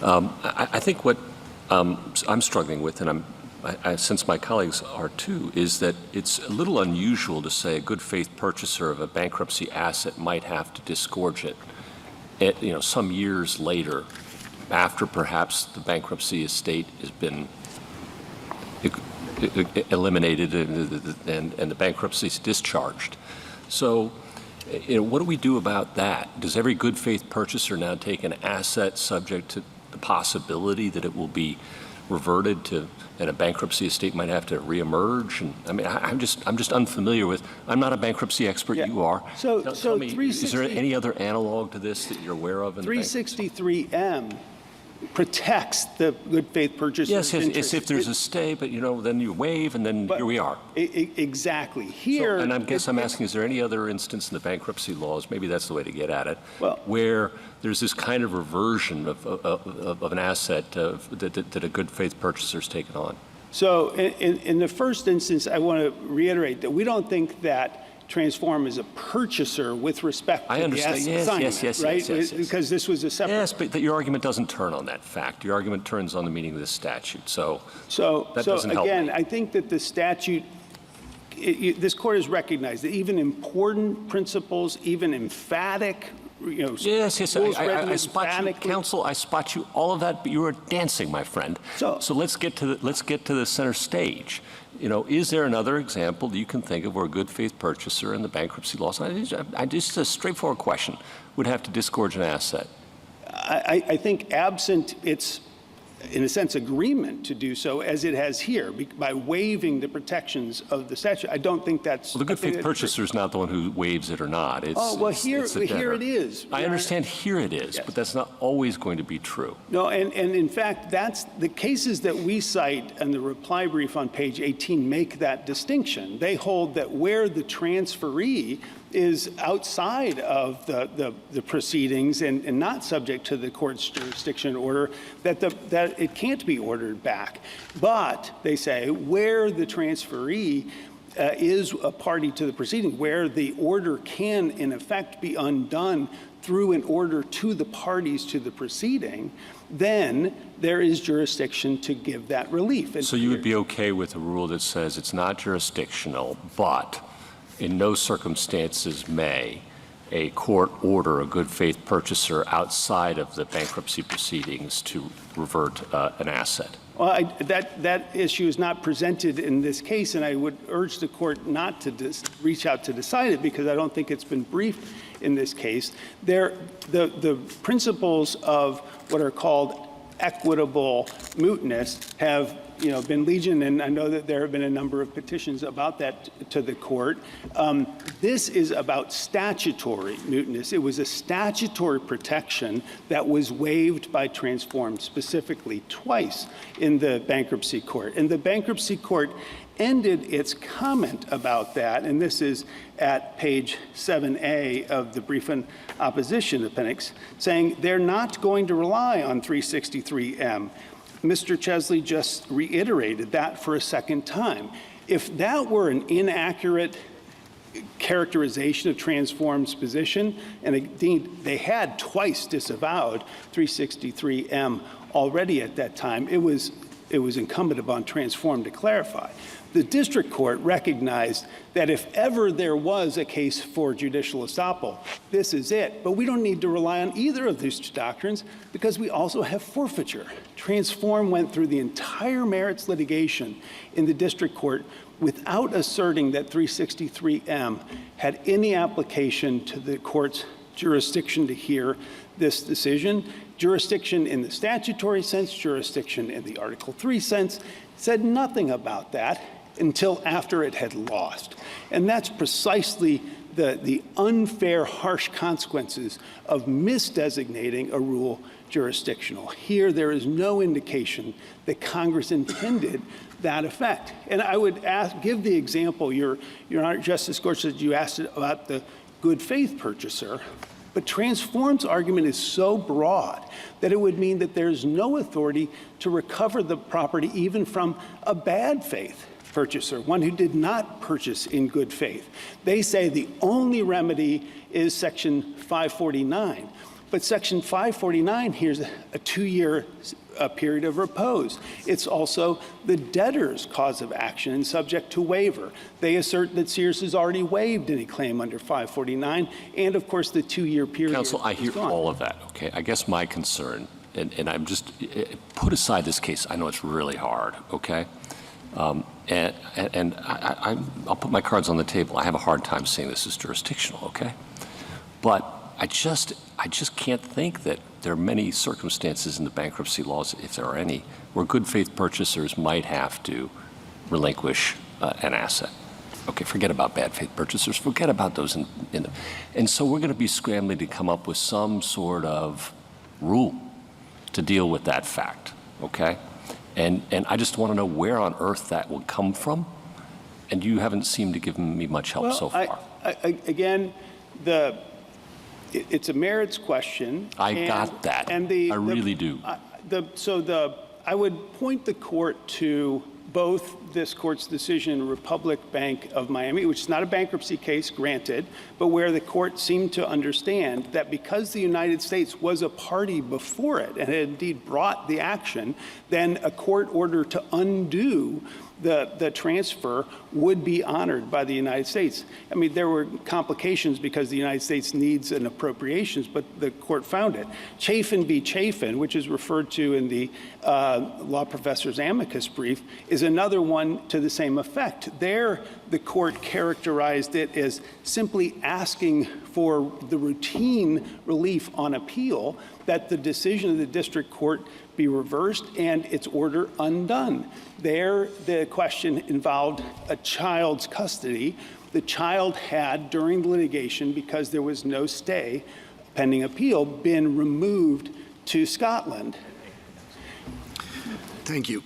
I think what I'm struggling with, and I sense my colleagues are too, is that it's a little unusual to say a good faith purchaser of a bankruptcy asset might have to disgorge it, some years later, after perhaps the bankruptcy estate has been eliminated and the bankruptcy is discharged. So, what do we do about that? Does every good faith purchaser now take an asset subject to the possibility that it will be reverted to, and a bankruptcy estate might have to reemerge? And I mean, I'm just unfamiliar with. I'm not a bankruptcy expert. Yeah. You are. So tell me, is there any other analog to this that you're aware of? 363M protects the good faith purchaser's interest. Yes, if there's a stay, but then you waive, and then here we are. Exactly. Here, and I'm asking, is there any other instance in the bankruptcy laws, maybe that's the way to get at it, well, where there's this kind of reversion of an asset that a good faith purchaser's taken on? So in the first instance, I want to reiterate that we don't think that Transform is a purchaser with respect to the assignment, right? Yes. Because this was a separate. Yes, but your argument doesn't turn on that fact. Your argument turns on the meaning of the statute. So that doesn't help again, me. I think that the statute, this court has recognized that even important principles, even emphatic, Yes. I spot you, counsel. I spot you. All of that, but you are dancing, my friend. So let's get to the center stage. Is there another example that you can think of where a good faith purchaser in the bankruptcy laws, just a straightforward question, would have to disgorge an asset? I think absent its, in a sense, agreement to do so, as it has here, by waiving the protections of the statute. I don't think that's. Well, the good faith purchaser is not the one who waives it or not. Here it is. I understand here it is, yes. But that's not always going to be true. No, and in fact, that's the cases that we cite in the reply brief on page 18 make that distinction. They hold that where the transferee is outside of the proceedings and not subject to the court's jurisdiction order, that it can't be ordered back. But they say where the transferee is a party to the proceeding, where the order can in effect be undone through an order to the parties to the proceeding, then there is jurisdiction to give that relief. So you would be okay with a rule that says it's not jurisdictional, but in no circumstances may a court order a good faith purchaser outside of the bankruptcy proceedings to revert an asset? Well, that issue is not presented in this case, and I would urge the court not to reach out to decide it, because I don't think it's been briefed in this case. The principles of what are called equitable mootness have been legion, and I know that there have been a number of petitions about that to the court. This is about statutory mootness. It was a statutory protection that was waived by Transform specifically twice in the bankruptcy court. And the bankruptcy court ended its comment about that, and this is at page 7A of the brief in opposition appendix, saying they're not going to rely on 363M. Mr. Chesley just reiterated that for a second time. If that were an inaccurate characterization of Transform's position, and indeed they had twice disavowed 363M already at that time, it was incumbent upon Transform to clarify. The district court recognized that if ever there was a case for judicial estoppel, this is it. But we don't need to rely on either of these two doctrines, because we also have forfeiture. Transform went through the entire merits litigation in the district court without asserting that 363M had any application to the court's jurisdiction to hear this decision. Jurisdiction in the statutory sense, jurisdiction in the Article III sense, said nothing about that until after it had lost. And that's precisely the unfair, harsh consequences of misdesignating a rule jurisdictional. Here, there is no indication that Congress intended that effect. And I would give the example, Your Honor, Justice Gorsuch, you asked about the good faith purchaser. But Transform's argument is so broad that it would mean that there's no authority to recover the property even from a bad faith purchaser, one who did not purchase in good faith. They say the only remedy is Section 549. But Section 549, here's a 2-year period of repose. It's also the debtor's cause of action and subject to waiver. They assert that Sears has already waived any claim under 549, and of course the 2-year period. Counsel, I hear is gone. all of that, okay? I guess my concern, and I'm just, put aside this case, I know it's really hard, okay? I'll put my cards on the table. I have a hard time saying this is jurisdictional, okay? But I just can't think that there are many circumstances in the bankruptcy laws, if there are any, where good faith purchasers might have to relinquish an asset. Okay, forget about bad faith purchasers. Forget about those and so we're going to be scrambling to come up with some sort of rule to deal with that fact, okay? And I just want to know where on earth that would come from, and you haven't seemed to give me much help so far. Again, it's a merits question. I got that. I really do. I would point the court to both this court's decision in Republic Bank of Miami, which is not a bankruptcy case, granted, but where the court seemed to understand that because the United States was a party before it and had indeed brought the action, then a court order to undo the transfer would be honored by the United States. I mean, there were complications because the United States needs an appropriations, but the court found it. Chafin v. Chafin, which is referred to in the law professor's amicus brief, is another one to the same effect. There, the court characterized it as simply asking for the routine relief on appeal that the decision of the district court be reversed and its order undone. There, the question involved a child's custody. The child had, during the litigation, because there was no stay pending appeal, been removed to Scotland. Thank you.